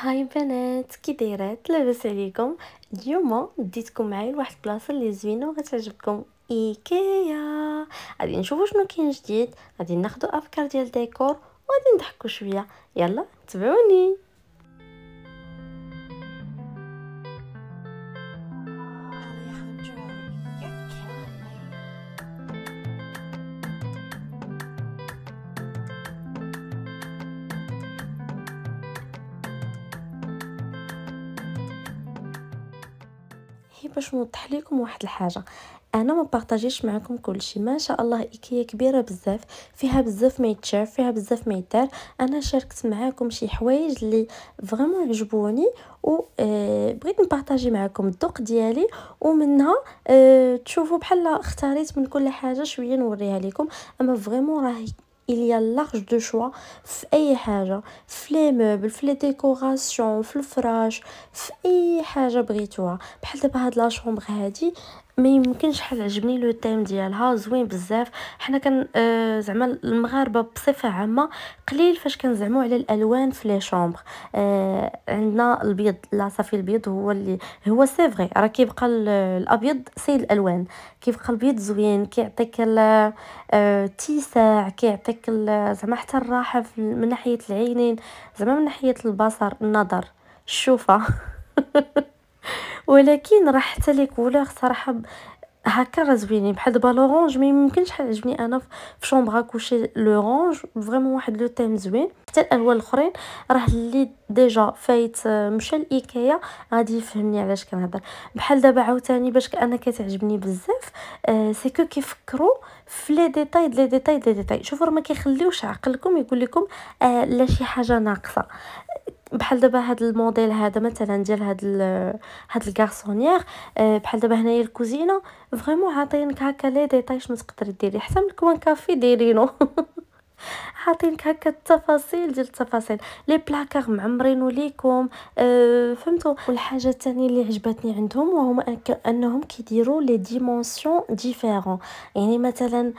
هاي بنات، كي دايرات؟ لاباس عليكم؟ اليوم ديتكم معايا لواحد البلاصه اللي زوينه وغتعجبكم. ايكيا. غادي نشوفوا شنو كاين جديد، غادي ناخذ افكار ديال ديكور وغادي نضحكوا شويه. يلا تبعوني. هي باش نوضح لكم واحد الحاجه، انا ما بارطاجيش معكم كلشي. ما شاء الله ايكيا كبيره بزاف، فيها بزاف ما يتشاف، فيها بزاف ما يدار. انا شاركت معاكم شي حوايج اللي فريمون عجبوني و بغيت نبارطاجي معكم الذوق ديالي، ومنها تشوفوا بحال اختاريت من كل حاجه شويه نوريها لكم. اما فريمون راه il y a large de choix في اي حاجه، في لي موبل، في لي ديكوراسيون، في الفراش، في اي حاجه بغيتوها. بحال دابا هاد لا شومبر هادي ما يمكنش شحال عجبني لو تيم ديالها، زوين بزاف. حنا كان زعما المغاربه بصفه عامه قليل فاش كنزعموا على الالوان في لي شومبر. عندنا البيض، لا صافي البيض هو اللي هو سي فري، راه كيبقى الابيض سيد الالوان، كيبقى البيض زوين، كيعطيك اتساع، كيعطيك زعما حتى الراحه من ناحيه العينين، زعما من ناحيه البصر، النظر، الشوفه. ولكن راه حتى لي كولور صراحه هكا راه زوينين. بحال دابا لورانج ما يمكنش شحال عجبني انا في شومبر كوشي لورانج، فريمون واحد لو تيم زوين. حتى الالوان الاخرين راه اللي ديجا فايت مشى لايكيا غادي يفهمني علاش كنهضر. بحال دابا عاوتاني باش انا كتعجبني بزاف سي كو كيفكروا في لي ديتاي لي ديتاي لي ديتاي. شوفوا راه ما كيخليوش عقلكم يقول لكم لا شي حاجه ناقصه. بحال دابا هاد الموديل هذا مثلا ديال هاد الكارسونيير، بحال دابا هنايا الكوزينه فريمون عاطينك هكا لي ديتاي شنو تقدري ديري، حتى من الكوان كافي دايرينو. حاطينك هكا التفاصيل ديال التفاصيل. لي بلاكار معمرين ليكم، فهمتوا. والحاجه الثانيه اللي عجبتني عندهم وهما انهم كيديروا لي ديمونسيون ديفيرون. يعني مثلا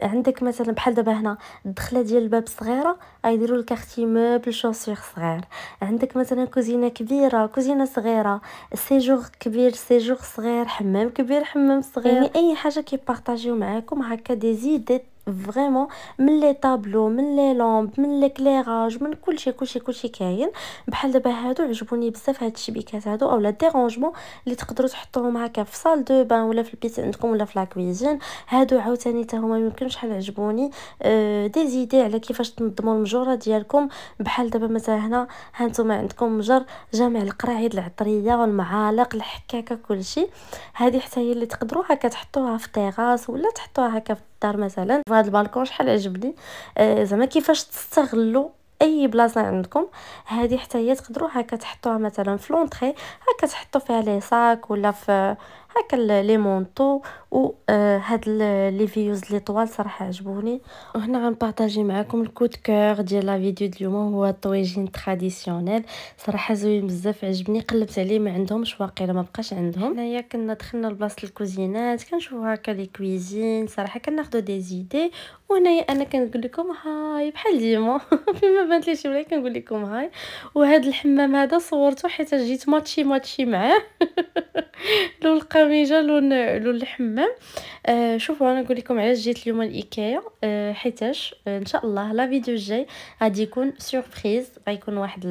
عندك مثلا بحال دابا هنا الدخله ديال الباب صغيره غيديروا الكارتي موبل شوسير صغير. عندك مثلا كوزينه كبيره، كوزينه صغيره، سيجور كبير، سيجور صغير، حمام كبير، حمام صغير. يعني اي حاجه كيبارطاجيو معاكم هكا دي زيدات فريمون، من لي طابلو، من لي لامب، من ليكليراج، من كلشي كاين. بحال دابا هادو عجبوني بزاف، هاد الشبيكات هادو اولا ديرونجمون اللي تقدروا تحطوهم هكا في صال دو بان ولا في البيت عندكم ولا في لا كويزين. هادو عاوتاني حتى هما يمكنش شحال عجبوني. دي زيدي على كيفاش تنظموا المجوره ديالكم. بحال دابا مثلا هنا هانتوما عندكم مجر جامع القراعيد، العطريه والمعالق، الحكاكه، كلشي. هذه حتى هي اللي تقدروا هكا تحطوها في تيراس ولا تحطوها هكا في الدار مثلا. في هذا البالكون شحال عجبني، زعما كيفاش تستغلوا اي بلاصه عندكم. هذه حتى هي تقدروا هكا تحطوها مثلا في لونطري، هكا تحطوا فيها لي صاك ولا في هكا لي مونطو. و هاد لي فيوز لي طوال صراحه عجبوني. وهنا غنبارطاجي معكم الكود كور ديال لا فيديو ديال اليوم، هو الطويجين تراديسيونيل. صراحه زوين بزاف، عجبني. قلبت عليه ما عندهمش، واقيلا ما بقاش عندهم. هنايا كنا دخلنا لبلاصه الكوزينات، كنشوفوا هكا لي كويزين، صراحه كناخذوا دي زيدي. وهنايا انا كنقول لكم هاي بحال ديما. فيما بانت لي شي ولا كنقول لكم هاي. وهذا الحمام هذا صورته حيت جيت ماتشي معاه. لون القميجه، لون الحمام. شوفوا انا نقول لكم علاش جيت اليوم لايكيا. حيتاش ان شاء الله لا فيديو الجاي غادي يكون سوربريز، غيكون واحد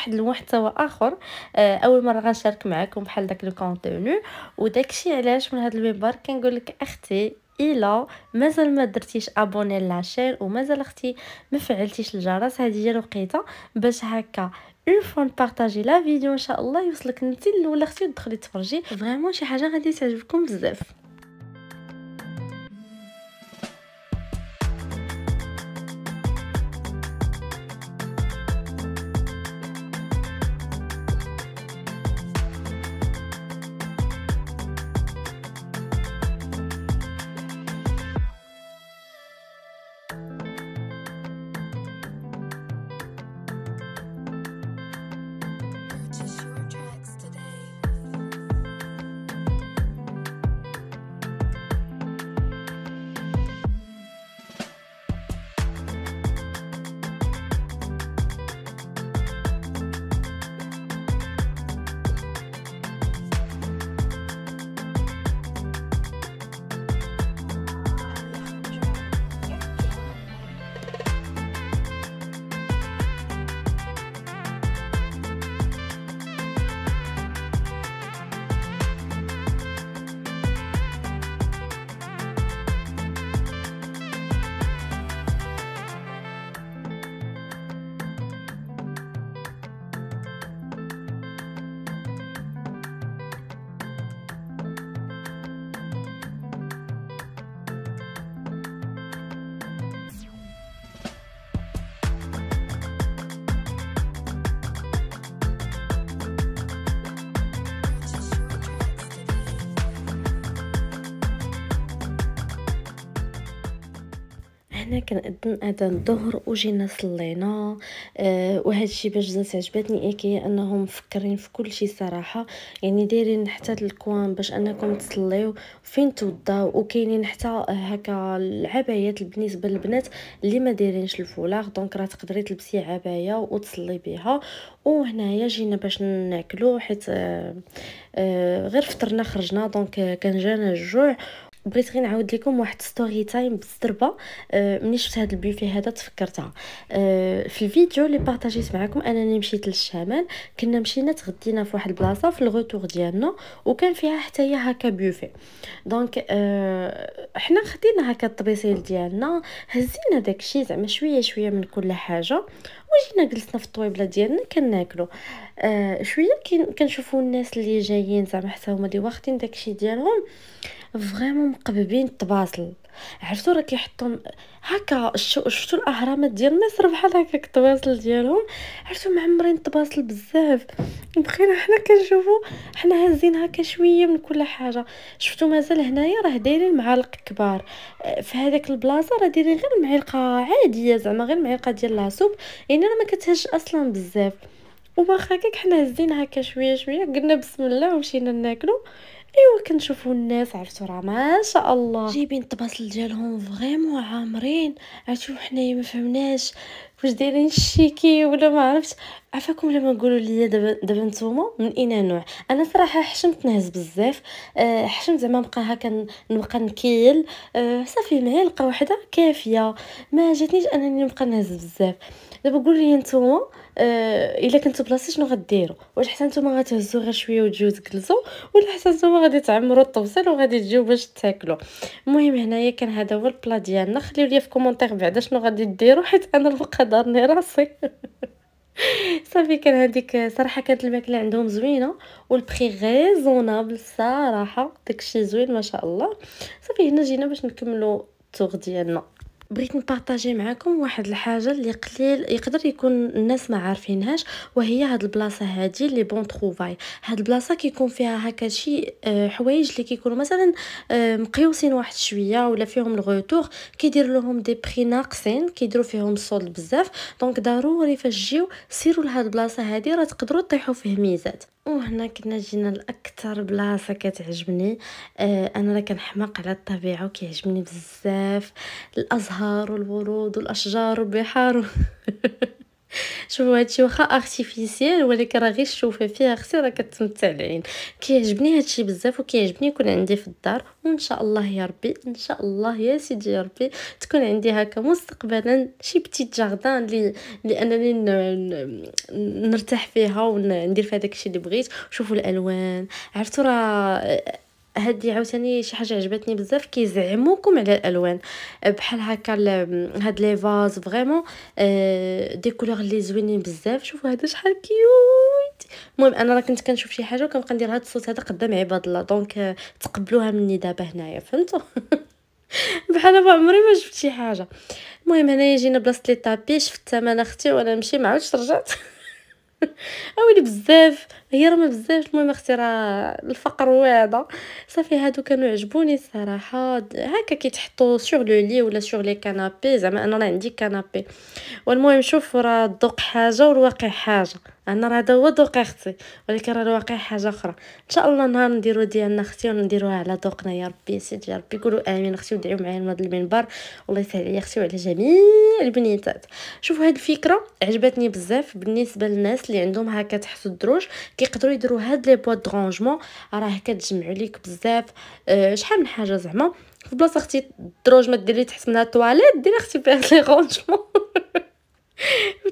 المحتوى اخر. اول مره غنشارك معكم بحال داك لو كونتوني. وداكشي علاش من هذا المنبر كنقول لك اختي الا مازال ما درتيش ابوني لاشين ومازال اختي ما فعلتيش الجرس، هذه هي الوقيته باش هكا اون فوا نبارطاجي لا فيديو ان شاء الله يوصلك انت ولا اختي تدخلي تفرجي. فريمون شي حاجه غادي تعجبكم بزاف. Purchase your tracks today. حنا كنأذن اذان الظهر وجينا صلينا. وهذا الشيء باش زادت عجبتني ايكيا انهم مفكرين في كل شيء صراحه، يعني دايرين حتى الكوان باش انكم تصليو فين توضاو، وكاينين حتى هكا العبايات بالنسبه للبنات اللي ما دايرينش الفولاغ، دونك راه تقدري تلبسي عبايه وتصلي بها. وهنايا جينا باش ناكلو حيت غير فطرنا خرجنا، دونك كان جانا الجوع. بغيت غير نعاود لكم واحد ستوري تايم بالزربه. ملي شفت هذا البوفي هذا تفكرتها في الفيديو اللي بارطاجيت معكم انني مشيت للشمال. كنا مشينا تغدينا في واحد البلاصه في الغوتور ديالنا، وكان فيها حتى هي هكا بوفي. دونك حنا خدينا هكا الطبيسيل ديالنا، هزينا داكشي زعما شويه شويه من كل حاجه، وجينا جلسنا في الطويبله ديالنا كناكلو. شويه كنشوفوا الناس اللي جايين زعما حتى هما اللي واخدين داكشي ديالهم فريمون مقببين الطباصل. عرفتوا راه كيحطوا هكا شفتوا الاهرامات ديال مصر بحال هكاك الطباصل ديالهم، عرفتوا معمرين الطباصل بزاف. بقينا حنا كنشوفوا حنا هازين هكا شويه من كل حاجه. شفتوا مازال هنايا راه دايرين معالق كبار، في هذاك البلاصه راه دايرين غير معلقه عاديه زعما غير معلقه ديال العصوب، يعني راه ما كتهش اصلا بزاف. وواخا هكاك حنا هزين هكا شويه شويه قلنا بسم الله ومشينا ناكلو. ايوا كنشوفوا الناس عرفتوا راه ما شاء الله جايبين الطباصل ديالهم فريمون عامرين. عرفتوا حنايا ما فهمناش واش دايرين الشيكي ولا ما عرفتش. عفاكم لما نقولوا لي دابا نتوما من اين نوع. انا صراحه حشمت نهز بزاف، حشمت زعما نبقى هكا نبقى نكيل. صافي معلقه واحده كافيه، ما جاتنيش انني نبقى نهز بزاف. دابا قولوا لي نتوما الا كنتو بلاصتي شنو غديروا؟ واش حتى نتوما غتهزوا غير شويه وتجيو تجلسوا، ولا حتى نتوما غادي تعمروا الطبسيل وغادي تجيو باش تاكلوا؟ المهم هنايا كان هذا هو البلا ديالنا. خليو لي في كومونتير بعدا شنو غادي ديروا، حيت انا البقى دارني راسي. صافي كان هذيك صراحه كانت الماكله عندهم زوينه والبري ريزونابل صراحه، داكشي زوين ما شاء الله. صافي هنا جينا باش نكملوا التور ديالنا. بغيت نبارطاجي معكم واحد الحاجه اللي قليل يقدر يكون الناس ما عارفينهاش، وهي هاد البلاصه هادي لي بون تروفاي. هاد البلاصه كيكون فيها هكا شي حوايج اللي كيكونوا مثلا مقيوسين واحد شويه ولا فيهم الغوتور، كيدير لهم دي بري ناقصين، كيديروا فيهم الصول بزاف. دونك ضروري فاش تجيو سيروا لهاد البلاصه هادي، راه تقدروا تطيحوا في ميزات. وهنا كنا جينا لاكثر بلاصه كتعجبني. انا راه كنحماق على الطبيعه وكيعجبني بزاف الازهار والورود والاشجار والبحار. شوفوا هادشي واخا ارتيفيسيال، ولكن راه غير الشوفه فيها اختي راه كتمتع العين. كيعجبني هادشي بزاف، وكيعجبني يكون عندي في الدار. وان شاء الله يا ربي، ان شاء الله يا سيدي يا ربي تكون عندي هكا مستقبلا شي بتيت جاردان اللي انني نرتاح فيها وندير فيها داكشي اللي بغيت. شوفوا الالوان، عرفتوا راه هادي عاوتاني شي حاجه عجبتني بزاف، كيزعموكم على الالوان بحال هكا هاد لي فاز فريمون دي كولور لي زوينين بزاف. شوفوا هذا شحال كيوت. المهم انا راه كنت كنشوف شي حاجه وكنبقى ندير هاد الصوت هذا قدام عباد الله، دونك تقبلوها مني دابا هنايا فهمتوا. بحال ما عمري ما شفت شي حاجه. المهم هنايا جينا بلاصه لي طابي، شفت الثمن اختي وانا نمشي ما عاودش رجعت. اويلي بزاف هي راه ما بزاف. المهم اختي راه الفقر واعده. صافي هادو كانوا عجبوني الصراحه، هكا كيتحطوا سور لو لي ولا سور لي كانابي، زعما انا راه عندي كانابي. والمهم شوف راه الذوق حاجه والواقع حاجه. انا راه هذا هو ذوق اختي، ولكن راه الواقع حاجه اخرى. ان شاء الله نهار نديرو ديالنا اختي ونديروها على ذوقنا يا ربي. سيدي يا ربي قولوا امين اختي ودعيو معايا من هذا المنبر. الله يسهل عليا اختي وعلى جميع البنيتات. شوفوا هاد الفكره عجبتني بزاف بالنسبه للناس اللي عندهم هكا تحت الدروج، كيقدروا يديروا هاد لي بواط درونجمون. راه كتجمع ليك بزاف شحال من حاجه زعما. في بلاصه اختي الدروج ما ديري تحت منها طواليت، ديري اختي فيها لي رونجمون.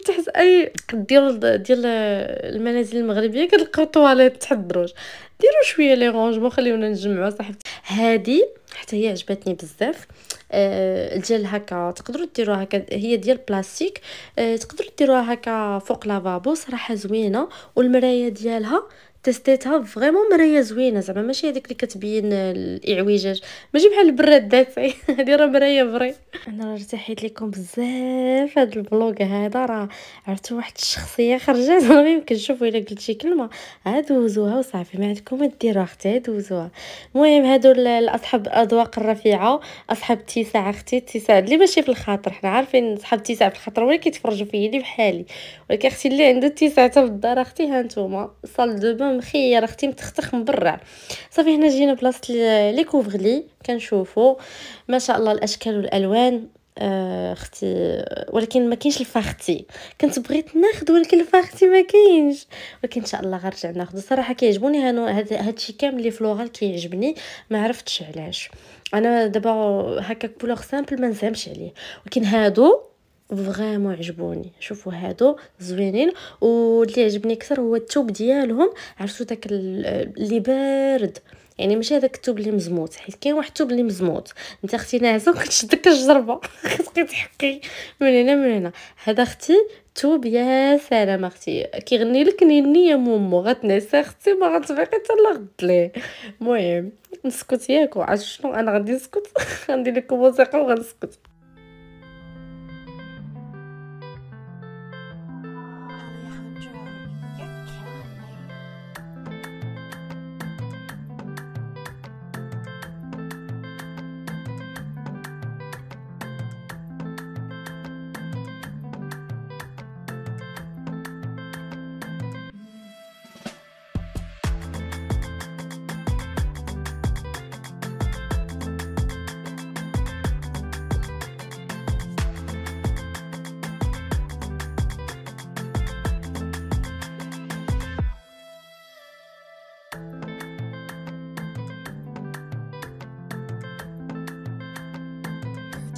تحت اي ديال المنازل المغربيه كتلقاو طواليت تحت الدروج. ديروا شويه لي رونجمون خليونا نجمعوا صاحبتي. هادي حتى هي عجبتني بزاف. الجل هكا تقدروا ديروها هكا، هي ديال بلاستيك. تقدروا ديروها هكا فوق لافابو، صراحه زوينه. والمرايه ديالها تستيتها فريمون مرايه زوينه زعما ماشي هذيك اللي كتبين الاعوجاج، ماشي بحال البرادات هذه راه مرايه فري. انا راه ارتحيت لكم بزاف هذا الفلوق هذا، راه عرفتوا واحد الشخصيه خرجت ما يمكن تشوفوا الا قلت شي كلمه دوزوها وصافي ما عندكم ما ديروا اختي دوزوها. المهم هادو الاصحاب الاذواق الرفيعه، اصحاب التسع اختي، التسع اللي ماشي في الخاطر، حنا عارفين صحاب التسع في الخاطر ولا كيتفرجوا فيا اللي بحالي، ولكن اختي اللي عنده التسع حتى في الدار اختي ها نتوما صال دو بان مخير اختي متختخ مبرع. صافي هنا جينا بلاصه لي كوفغلي كنشوفوا ما شاء الله الاشكال والالوان. اختي ولكن ما كاينش الفاختي، كنت بغيت ناخذ ولكن الفاختي ما كاينش، ولكن ان شاء الله غنرجع ناخذ. صراحه كيعجبوني هادشي كامل اللي فلورال كيعجبني، ما عرفتش علاش. انا دابا هكا كولور سامبل ما نزعمش عليه، ولكن هادو فريمون عجبوني. شوفوا هادو زوينين، واللي عجبني اكثر هو الثوب ديالهم، عرفتوا داك اللي بارد، يعني ماشي هذاك الثوب اللي مزموت، حيت كاين واحد الثوب اللي مزموت انت اختي ناعسه كتشد ديك الجربه كتبقي تحقي من هنا من هنا. هذا اختي ثوب يا سلام اختي كيغني لك نيني يا مومو غتنسى اختي ما غتبقي حتى لا غد ليه. المهم نسكت ياك، وعرفت شنو انا غادي نسكت غندير لكم موسيقى وغنسكت.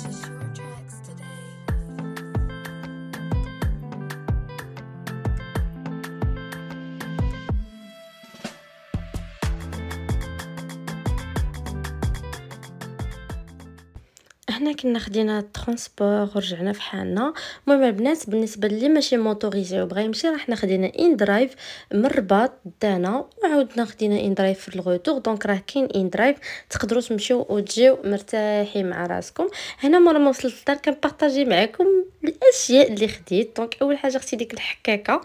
Purchase your tracks today. هنا كنا خدينا الترونسبور ورجعنا في حالنا. المهم البنات بالنسبه لي ماشي موطوريزي وبغا يمشي، راه حنا خدينا ان درايف من الرباط دانا وعاودنا خدينا ان درايف في الغوتور، دونك راه كاين ان درايف تقدروا تمشيو وتجيو مرتاحين مع راسكم. هنا مورا ما وصلت للدار كنبارطاجي معكم الاشياء اللي خديت. دونك اول حاجه خديت ديك الحكاكه،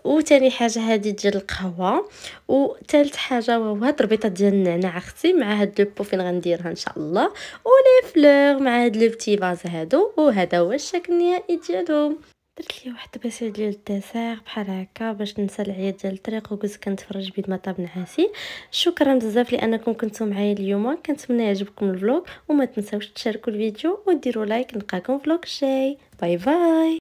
وثاني حاجه هذه ديال القهوه، وثالث حاجه وهو هاد الربيطه ديال النعناع اختي مع هاد لو بوفين غنديرها ان شاء الله، ولي فلور مع هاد لو بتي فاز هادو، وهذا هو الشكل النهائي ديالهم. درت لي واحد الباسيل ديال الدسير بحال هكا باش ننسى العياد ديال الطريق، وقلت كنتفرج بيض مطاب نعاسي. شكرا بزاف لانكم كنتو معايا اليوم، كنتمنى يعجبكم الفلوق، وما تنساوش تشاركوا الفيديو وديروا لايك. نلقاكم فلوق جاي، باي باي.